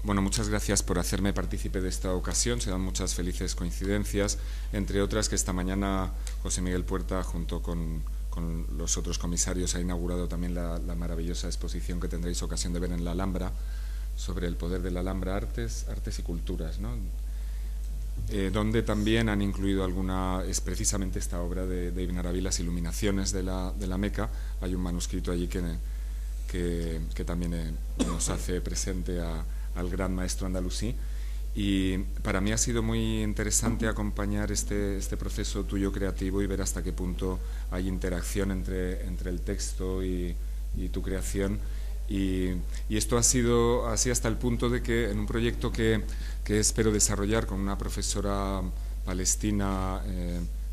Bueno, muchas gracias por hacerme partícipe de esta ocasión. Se dan muchas felices coincidencias, entre otras que esta mañana José Miguel Puerta, junto con los otros comisarios, ha inaugurado también la maravillosa exposición que tendréis ocasión de ver en la Alhambra sobre el poder de la Alhambra, artes y culturas, ¿no? Donde también han incluido es precisamente esta obra de Ibn Arabi, Las Iluminaciones de la Meca. Hay un manuscrito allí que también nos hace presente al gran maestro andalusí, y para mí ha sido muy interesante acompañar este proceso tuyo creativo y ver hasta qué punto hay interacción entre el texto y tu creación, y esto ha sido así hasta el punto de que en un proyecto que espero desarrollar con una profesora palestina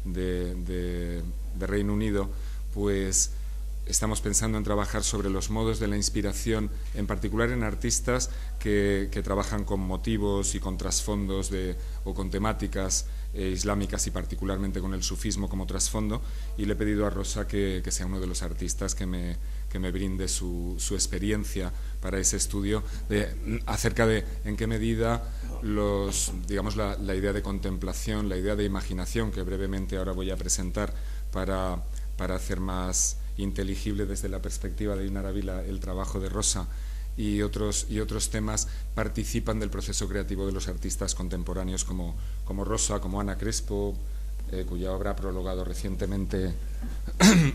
de Reino Unido, pues estamos pensando en trabajar sobre los modos de la inspiración, en particular en artistas que trabajan con motivos y con trasfondos o con temáticas islámicas, y particularmente con el sufismo como trasfondo, y le he pedido a Rosa que sea uno de los artistas que me brinde su experiencia para ese estudio acerca de en qué medida la idea de contemplación, la idea de imaginación, que brevemente ahora voy a presentar para hacer más inteligible desde la perspectiva de Ibn Arabi el trabajo de Rosa y otros temas, participan del proceso creativo de los artistas contemporáneos como Rosa, como Ana Crespo, cuya obra ha prologado recientemente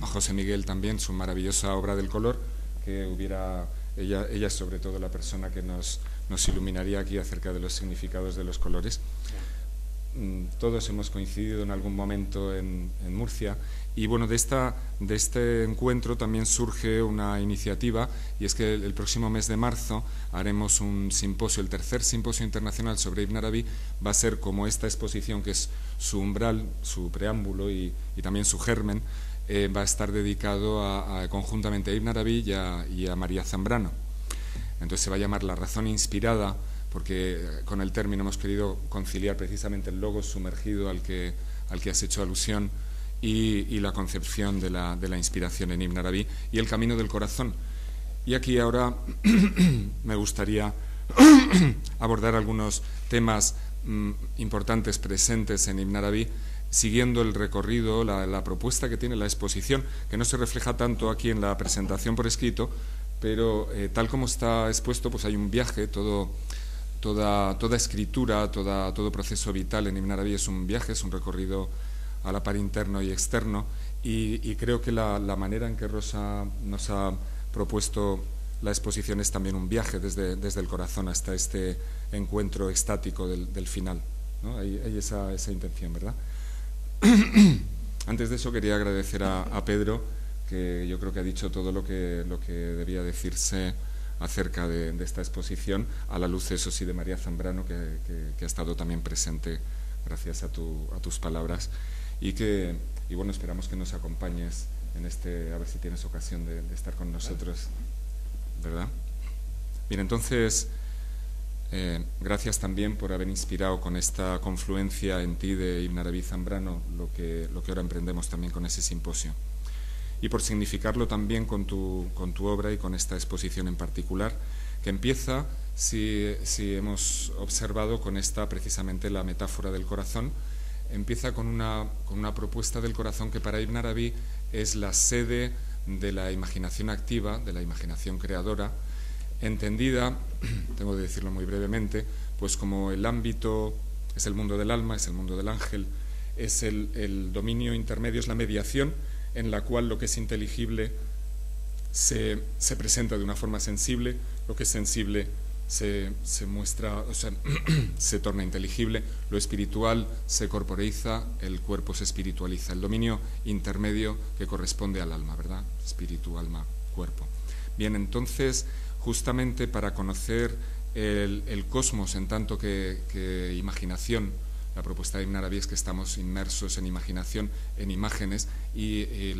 José Miguel también, su maravillosa obra del color, que ella es sobre todo la persona que nos iluminaría aquí acerca de los significados de los colores. Todos hemos coincidido en algún momento en Murcia, y bueno, de este encuentro también surge una iniciativa, y es que el próximo mes de marzo haremos un simposio, el tercer simposio internacional sobre Ibn Arabi. Va a ser como esta exposición, que es su umbral, su preámbulo y también su germen, va a estar dedicado conjuntamente a Ibn Arabi y a María Zambrano. Entonces se va a llamar La razón inspirada, porque con el término hemos querido conciliar precisamente el logos sumergido al que has hecho alusión, y la concepción de la inspiración en Ibn Arabi y el camino del corazón. Y aquí ahora me gustaría abordar algunos temas importantes presentes en Ibn Arabi, siguiendo el recorrido, la propuesta que tiene la exposición, que no se refleja tanto aquí en la presentación por escrito, pero tal como está expuesto, pues hay un viaje, toda escritura, todo proceso vital en Ibn Arabi es un viaje, es un recorrido a la par interno y externo, y creo que la manera en que Rosa nos ha propuesto la exposición es también un viaje desde el corazón hasta este encuentro extático del final, ¿no? Hay esa intención, ¿verdad? Antes de eso quería agradecer a Pedro, que yo creo que ha dicho todo lo que debía decirse acerca de esta exposición, a la luz, eso sí, de María Zambrano, que ha estado también presente gracias a tus palabras, y bueno, esperamos que nos acompañes en a ver si tienes ocasión de estar con nosotros, ¿verdad? Bien, entonces, gracias también por haber inspirado con esta confluencia en ti de Ibn Arabi y Zambrano lo que ahora emprendemos también con ese simposio, y por significarlo también con tu obra y con esta exposición en particular, que empieza, si hemos observado, con precisamente la metáfora del corazón. Empieza con una propuesta del corazón que para Ibn Arabi es la sede de la imaginación activa, de la imaginación creadora, entendida, tengo que decirlo muy brevemente, pues como el ámbito, es el mundo del alma, es el mundo del ángel, es el dominio intermedio, es la mediación en la cual lo que es inteligible se presenta de una forma sensible, lo que es sensible se muestra, o sea, se torna inteligible, lo espiritual se corporeiza, el cuerpo se espiritualiza, el dominio intermedio que corresponde al alma, ¿verdad? Espíritu, alma, cuerpo. Bien, entonces, justamente para conocer el cosmos en tanto que imaginación, la propuesta de Ibn Arabi es que estamos inmersos en imaginación, en imágenes, y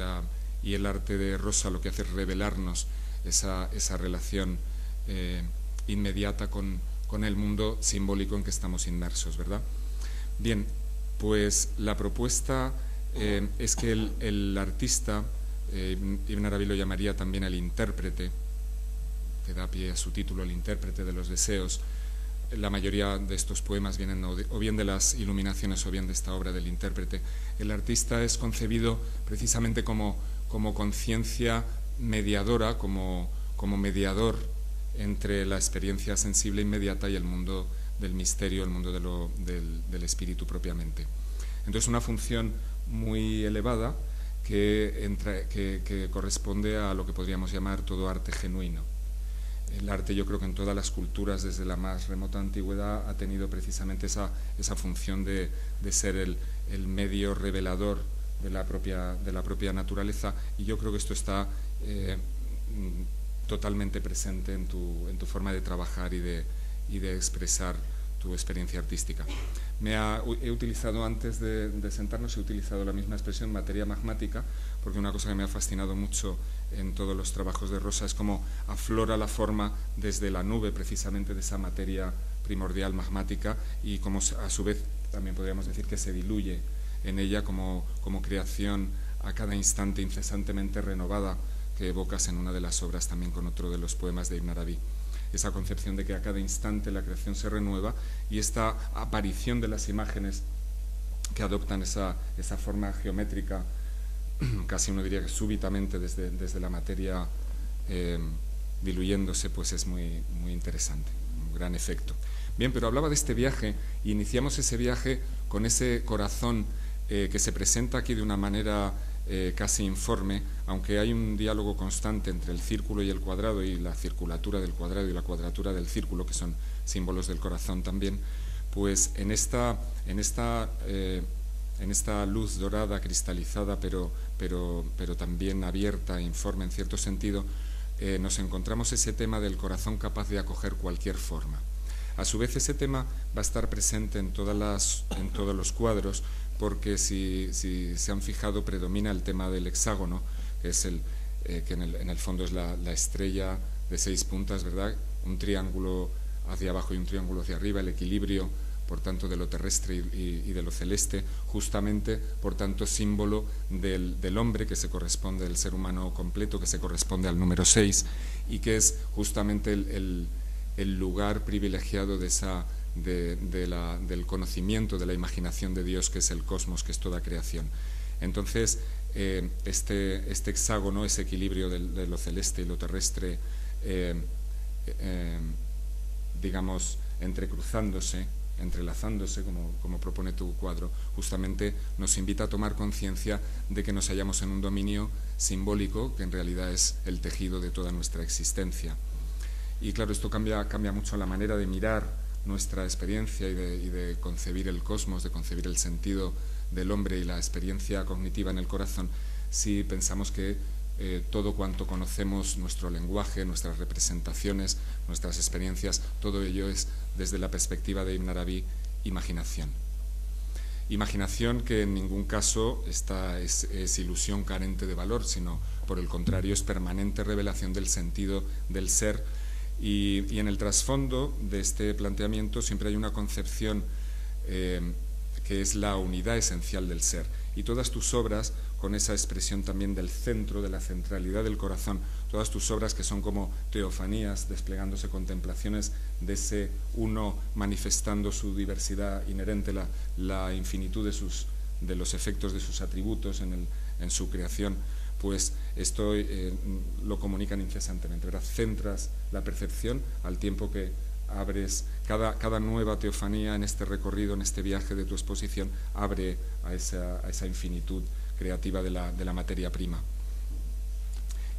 el arte de Rosa lo que hace es revelarnos esa relación inmediata con el mundo simbólico en que estamos inmersos, ¿verdad? Bien, pues la propuesta es que el artista, Ibn Arabi lo llamaría también el intérprete, que da pie a su título, el intérprete de los deseos, la mayoría de estos poemas vienen o bien de las iluminaciones o bien de esta obra del intérprete. El artista es concebido precisamente como conciencia mediadora, como mediador entre la experiencia sensible inmediata y el mundo del misterio, el mundo del espíritu propiamente. Entonces, una función muy elevada que corresponde a lo que podríamos llamar todo arte genuino. El arte, yo creo que en todas las culturas, desde la más remota antigüedad, ha tenido precisamente esa función de ser el medio revelador de la propia naturaleza, y yo creo que esto está totalmente presente en tu forma de trabajar y de expresar tu experiencia artística. He utilizado, antes de sentarnos, he utilizado la misma expresión, materia magmática, porque una cosa que me ha fascinado mucho en todos los trabajos de Rosa es cómo aflora la forma desde la nube, precisamente de esa materia primordial magmática, y cómo a su vez también podríamos decir que se diluye en ella como creación a cada instante incesantemente renovada, que evocas en una de las obras también con otro de los poemas de Ibn Arabi. Esa concepción de que a cada instante la creación se renueva, y esta aparición de las imágenes que adoptan esa forma geométrica, casi uno diría que súbitamente desde la materia diluyéndose, pues es muy, muy interesante, un gran efecto. Bien, pero hablaba de este viaje, y iniciamos ese viaje con ese corazón que se presenta aquí de una manera casi informe, aunque hay un diálogo constante entre el círculo y el cuadrado, y la circulatura del cuadrado y la cuadratura del círculo, que son símbolos del corazón también. Pues en esta luz dorada, cristalizada, pero también abierta e informe en cierto sentido, nos encontramos ese tema del corazón capaz de acoger cualquier forma. A su vez, ese tema va a estar presente en todos los cuadros, porque si se han fijado, predomina el tema del hexágono, que es que en el fondo es la estrella de 6 puntas, ¿verdad? Un triángulo hacia abajo y un triángulo hacia arriba, el equilibrio, por tanto, de lo terrestre y de lo celeste, justamente, por tanto, símbolo del hombre, que se corresponde, del ser humano completo, que se corresponde al número 6, y que es justamente el lugar privilegiado del conocimiento, de la imaginación de Dios, que es el cosmos, que es toda creación. Entonces, este hexágono, ese equilibrio de lo celeste y lo terrestre, digamos, entrecruzándose, entrelazándose, como propone tu cuadro, justamente nos invita a tomar conciencia de que nos hallamos en un dominio simbólico que en realidad es el tejido de toda nuestra existencia. Y claro, esto cambia mucho la manera de mirar nuestra experiencia y de concebir el cosmos, de concebir el sentido del hombre y la experiencia cognitiva en el corazón, si pensamos que todo cuanto conocemos, nuestro lenguaje, nuestras representaciones, nuestras experiencias, todo ello es, desde la perspectiva de Ibn Arabi, imaginación. Imaginación que en ningún caso es ilusión carente de valor, sino por el contrario es permanente revelación del sentido del ser. Y en el trasfondo de este planteamiento siempre hay una concepción que es la unidad esencial del ser. Y todas tus obras, con esa expresión también del centro, de la centralidad del corazón, todas tus obras que son como teofanías, desplegándose contemplaciones de ese uno, manifestando su diversidad inherente, la infinitud de los efectos de sus atributos en su creación, pues esto lo comunican incesantemente, ¿verdad? Centras la percepción al tiempo que abres cada nueva teofanía en este recorrido, en este viaje de tu exposición, abre a esa infinitud creativa de la materia prima.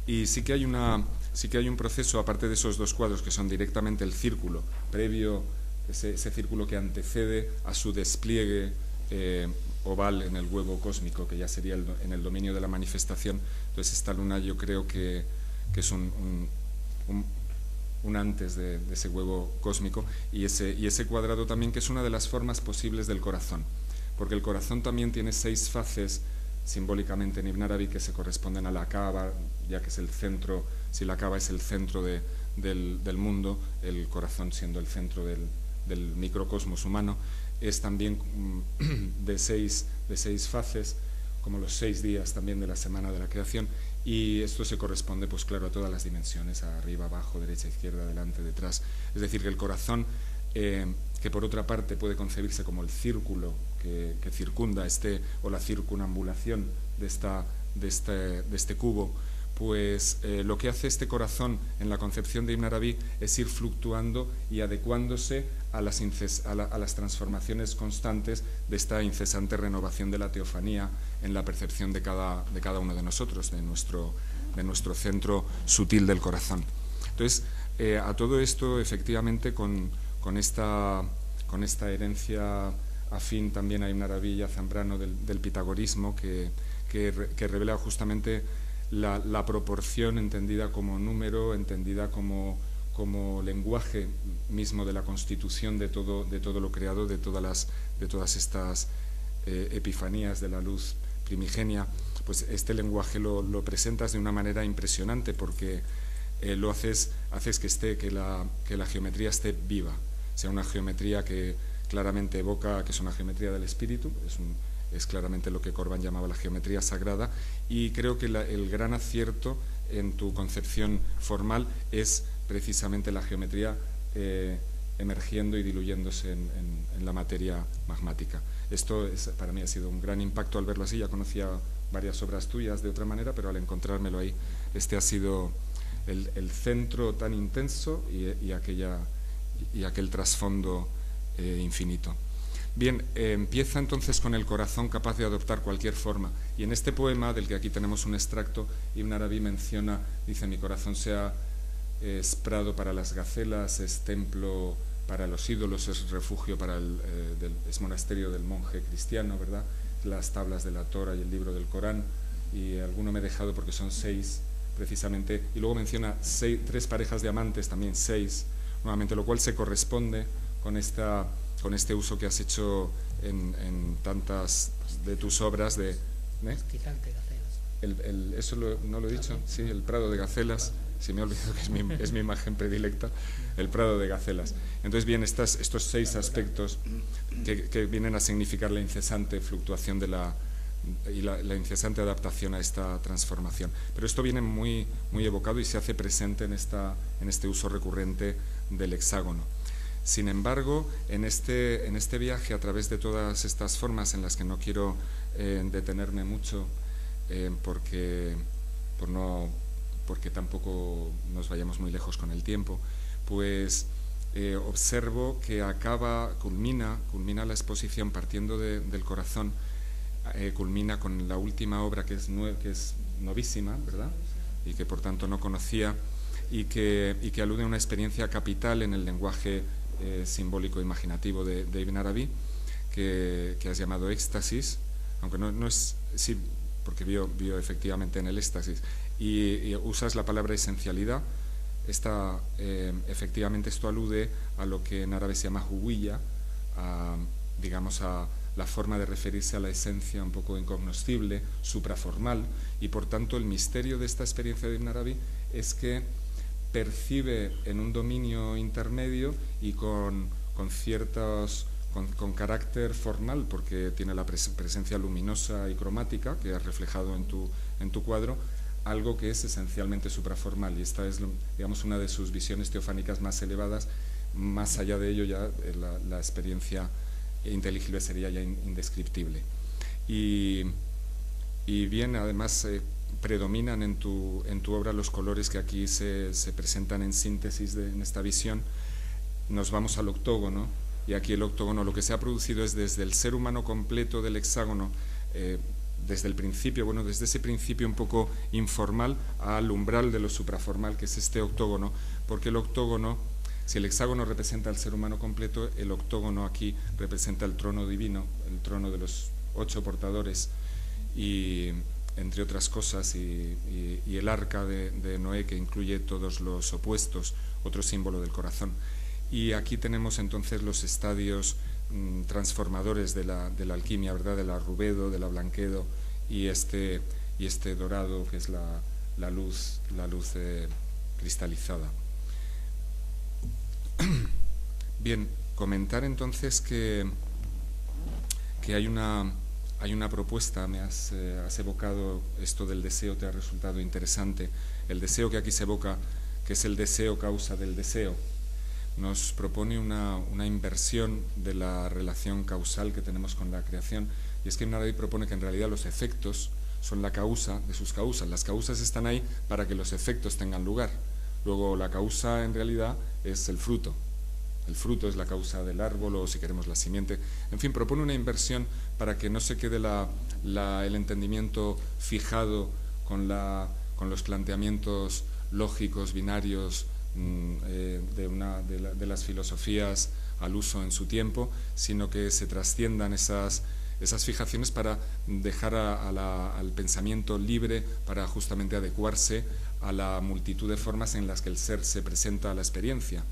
Y sí que hay un proceso, aparte de esos dos cuadros que son directamente el círculo, previo, ese círculo que antecede a su despliegue oval en el huevo cósmico, que ya sería en el dominio de la manifestación. Entonces esta luna yo creo que es un antes de ese huevo cósmico, y ese cuadrado también, que es una de las formas posibles del corazón, porque el corazón también tiene 6 faces simbólicamente en Ibn Arabi que se corresponden a la Kaaba, ya que es el centro. Si la Kaaba es el centro del mundo, el corazón, siendo el centro del microcosmos humano, es también de seis faces, como los 6 días también de la semana de la creación, y esto se corresponde, pues claro, a todas las dimensiones, arriba, abajo, derecha, izquierda, delante, detrás. Es decir, que el corazón que por otra parte puede concebirse como el círculo que circunda o la circunambulación de este cubo, pues lo que hace este corazón en la concepción de Ibn Arabi es ir fluctuando y adecuándose a las transformaciones constantes de esta incesante renovación de la teofanía en la percepción de cada uno de nosotros, de nuestro centro sutil del corazón. Entonces, a todo esto, efectivamente, con esta herencia afín también a Ibn Arabi y a Zambrano del pitagorismo, que revela justamente la proporción entendida como número, entendida como lenguaje mismo de la constitución de todo lo creado, de todas estas epifanías de la luz primigenia. Pues este lenguaje lo presentas de una manera impresionante, porque lo haces que la geometría esté viva, sea una geometría que claramente evoca que es una geometría del espíritu, es claramente lo que Corban llamaba la geometría sagrada, y creo que el gran acierto en tu concepción formal es precisamente la geometría emergiendo y diluyéndose en la materia magmática. Esto para mí ha sido un gran impacto al verlo así. Ya conocía varias obras tuyas de otra manera, pero al encontrármelo ahí, este ha sido el centro tan intenso y aquel trasfondo infinito. Bien, empieza entonces con el corazón capaz de adoptar cualquier forma, y en este poema, del que aquí tenemos un extracto, Ibn Arabi dice: mi corazón es prado para las gacelas, es templo para los ídolos, es refugio es monasterio del monje cristiano, ¿verdad? Las tablas de la Torah y el libro del Corán, y alguno me he dejado porque son 6 precisamente, y luego menciona 3 parejas de amantes, también 6 nuevamente, lo cual se corresponde con este uso que has hecho en tantas de tus obras de... ¿Eso no lo he dicho? Sí, el prado de gacelas. Sí, me he olvidado que es mi imagen predilecta, el prado de gacelas. Entonces, bien, estos 6 aspectos que vienen a significar la incesante fluctuación y la incesante adaptación a esta transformación. Pero esto viene muy, muy evocado y se hace presente en este uso recurrente del hexágono. Sin embargo, en este viaje a través de todas estas formas, en las que no quiero detenerme mucho, porque tampoco nos vayamos muy lejos con el tiempo, pues observo que culmina la exposición partiendo del corazón, culmina con la última obra, que es novísima, ¿verdad? Y que por tanto no conocía, y que alude a una experiencia capital en el lenguaje simbólico imaginativo de Ibn Arabi, que has llamado éxtasis, aunque no es, sí, porque vio efectivamente en el éxtasis, y usas la palabra esencialidad. Efectivamente esto alude a lo que en árabe se llama huwiya, digamos a la forma de referirse a la esencia un poco incognoscible, supraformal, y por tanto el misterio de esta experiencia de Ibn Arabi es que percibe en un dominio intermedio y con carácter formal, porque tiene la presencia luminosa y cromática que has reflejado en tu cuadro, algo que es esencialmente supraformal, y esta es, digamos, una de sus visiones teofánicas más elevadas. Más allá de ello ya la experiencia inteligible sería ya indescriptible. Y bien, además predominan en tu obra los colores que aquí se presentan en síntesis en esta visión. Nos vamos al octógono, y aquí el octógono lo que se ha producido es desde el ser humano completo del hexágono, desde el principio, desde ese principio un poco informal al umbral de lo supraformal, que es este octógono, porque el octógono, si el hexágono representa al ser humano completo, el octógono aquí representa el trono divino, el trono de los 8 portadores, y entre otras cosas, y el arca de Noé, que incluye todos los opuestos, otro símbolo del corazón. Y aquí tenemos entonces los estadios transformadores de la alquimia, ¿verdad? De la rubedo, de la blanquedo, y este dorado, que es la luz cristalizada. Bien, comentar entonces que hay una propuesta. Has evocado esto del deseo, te ha resultado interesante. El deseo que aquí se evoca, que es el deseo causa del deseo, nos propone una inversión de la relación causal que tenemos con la creación, y es que Ibn Arabi propone que en realidad los efectos son la causa de sus causas. Las causas están ahí para que los efectos tengan lugar. Luego la causa en realidad es el fruto. El fruto es la causa del árbol, o si queremos la simiente. En fin, propone una inversión para que no se quede el entendimiento fijado con los planteamientos lógicos, binarios, de las filosofías al uso en su tiempo, sino que se trasciendan esas fijaciones para dejar al pensamiento libre para justamente adecuarse a la multitud de formas en las que el ser se presenta a la experiencia.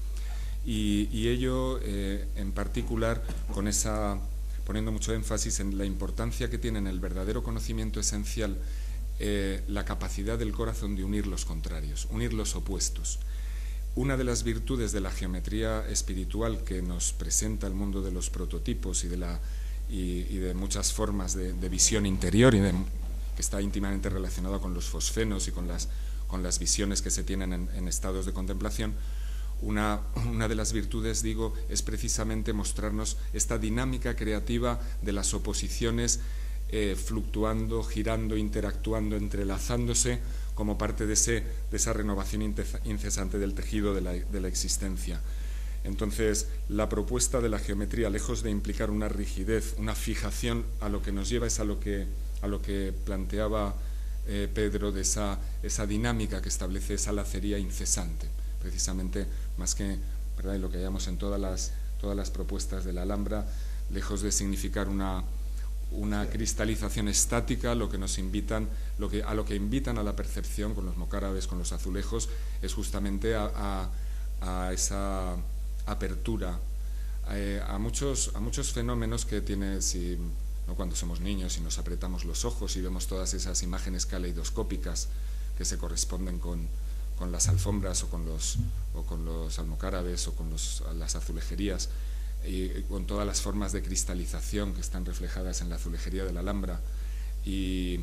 Y ello, en particular, poniendo mucho énfasis en la importancia que tiene en el verdadero conocimiento esencial la capacidad del corazón de unir los contrarios, unir los opuestos. Una de las virtudes de la geometría espiritual que nos presenta el mundo de los prototipos y de muchas formas de visión interior, que está íntimamente relacionada con los fosfenos y con las visiones que se tienen en estados de contemplación, una de las virtudes, digo, es precisamente mostrarnos esta dinámica creativa de las oposiciones fluctuando, girando, interactuando, entrelazándose como parte de esa renovación incesante del tejido de la existencia. Entonces, la propuesta de la geometría, lejos de implicar una rigidez, una fijación, a lo que nos lleva es a lo que planteaba Pedro, de esa dinámica que establece esa lacería incesante, precisamente, más que, ¿verdad?, y lo que hallamos en todas las propuestas de la Alhambra, lejos de significar una cristalización estática, a lo que invitan a la percepción con los mocárabes, con los azulejos, es justamente a esa apertura a muchos fenómenos que tiene, ¿no?, cuando somos niños y nos apretamos los ojos y vemos todas esas imágenes caleidoscópicas que se corresponden con las alfombras o con los almocárabes o con las azulejerías, y con todas las formas de cristalización que están reflejadas en la azulejería de la Alhambra. Y,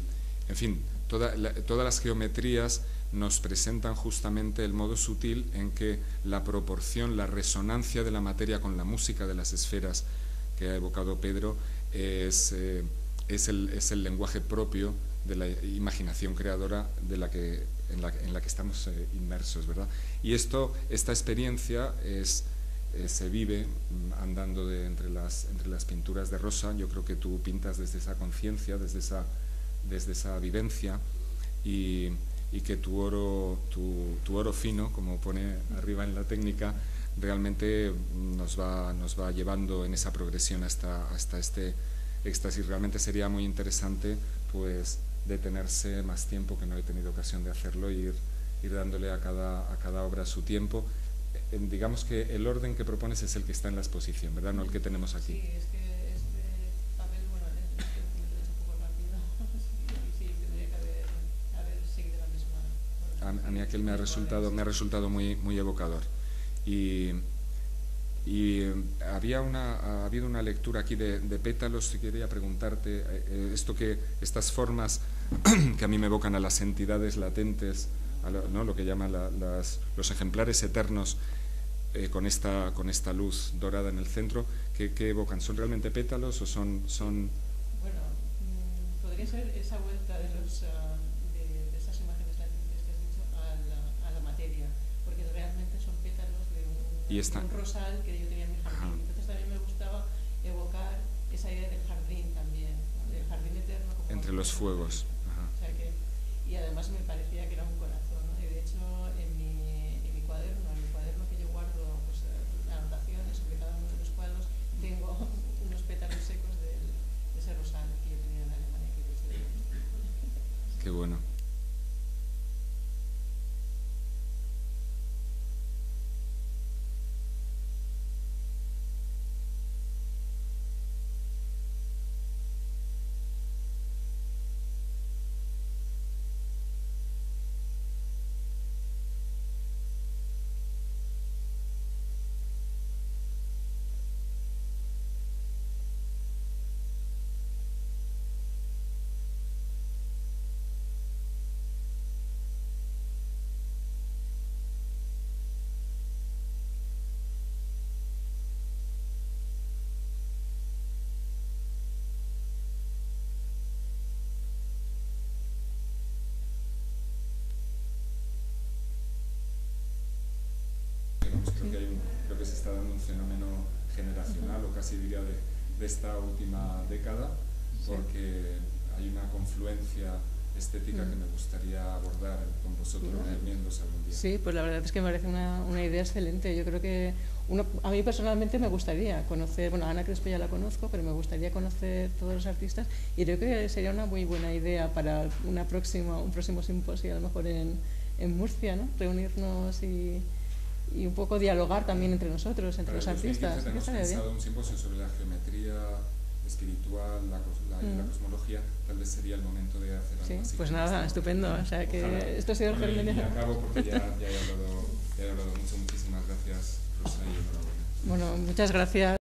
en fin, todas las geometrías nos presentan justamente el modo sutil en que la proporción, la resonancia de la materia con la música de las esferas que ha evocado Pedro es el lenguaje propio de la imaginación creadora en la que estamos inmersos, ¿verdad? Y esta experiencia se vive andando entre las pinturas de Rosa. Yo creo que tú pintas desde esa conciencia, desde esa vivencia, y que tu oro fino, como pone arriba en la técnica, realmente nos va llevando en esa progresión hasta este éxtasis. Realmente sería muy interesante, pues, detenerse más tiempo, que no he tenido ocasión de hacerlo, y ir dándole a cada obra su tiempo. Digamos que el orden que propones es el que está en la exposición, ¿verdad? No el que tenemos aquí. Sí, es que este papel, bueno, lo he hecho un poco rápido. Sí, tendría que haber seguido la misma. A mí aquel me ha resultado muy, muy evocador. Y ha habido una lectura aquí de pétalos, y quería preguntarte, estas formas que a mí me evocan a las entidades latentes, ¿no?, lo que llaman los ejemplares eternos, con esta luz dorada en el centro, ¿qué evocan? ¿Son realmente pétalos o son...? Bueno, podría ser esa vuelta de esas imágenes latentes que has dicho a la materia, porque realmente son pétalos de un rosal que yo tenía en mi jardín. Ajá. Entonces también me gustaba evocar esa idea del jardín también, ¿no?, del jardín eterno. Entre los fuegos. Ajá. O sea y además me parecía que era un corazón, ¿no? Y de hecho en mi cuaderno que yo guardo, pues, anotaciones sobre cada uno de los cuadros, tengo unos pétalos secos de ese rosal que yo tenía en Alemania. Qué bueno. que se está dando un fenómeno generacional, o casi diría de esta última década, porque hay una confluencia estética que me gustaría abordar con vosotros, reuniéndose algún día. Sí, pues la verdad es que me parece una idea excelente. Yo creo que a mí personalmente me gustaría conocer, bueno, a Ana Crespo ya la conozco, pero me gustaría conocer todos los artistas, y creo que sería una muy buena idea para un próximo simposio, a lo mejor en Murcia, ¿no? Reunirnos y un poco dialogar también entre nosotros, entre los artistas. Tenemos pensado un simposio sobre la geometría espiritual, la cosmología. Tal vez sería el momento de hacer algo así. Pues nada, estupendo. O sea que ojalá. Esto ha sido el germen de... Y acabo porque ya he hablado mucho. Muchísimas gracias, Rosa, y enhorabuena. Bueno, muchas gracias.